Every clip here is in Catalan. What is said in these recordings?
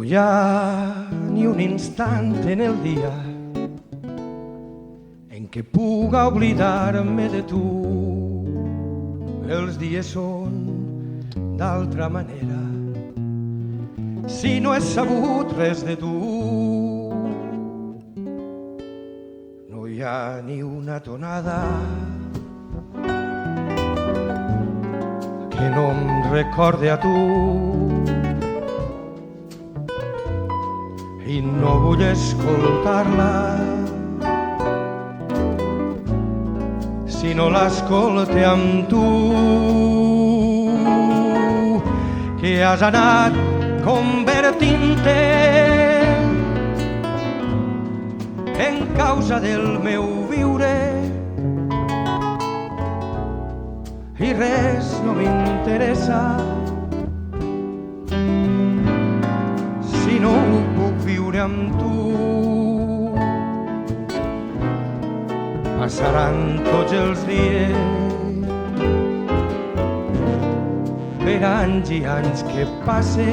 hi ha ni un instant en el dia en què puga oblidar-me de tu. Els dies són d'altra manera si no he sabut res de tu. No hi ha ni una tonada que no em recorde a tu i no vull escoltar-la si no l'escolte amb tu, que has anat convertint-te en causa del meu viure i res no m'interessa si no ho puc viure amb tu. Passaran tots els dies per anys i anys que passe,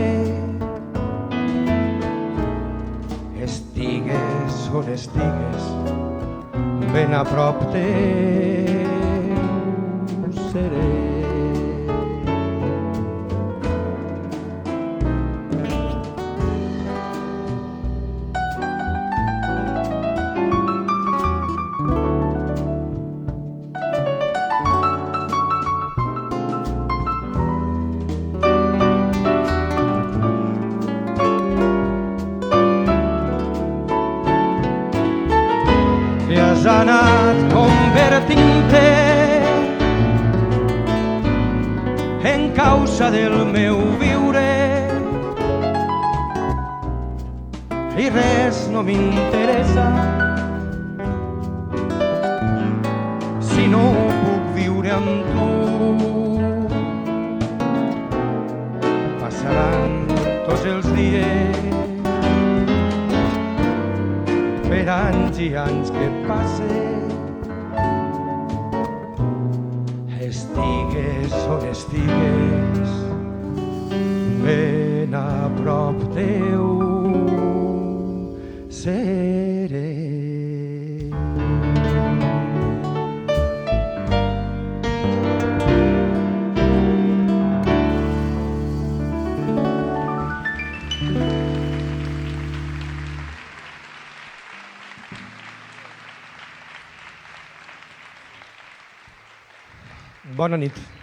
estigues on estigues ben a prop teu seré. Que has anat convertint-te en causa del meu viure i res no m'interessa si no puc viure amb tu. Passaran tots els dies per anys i anys que passe, estigues on estigues ben a prop teu seré. Bona nit.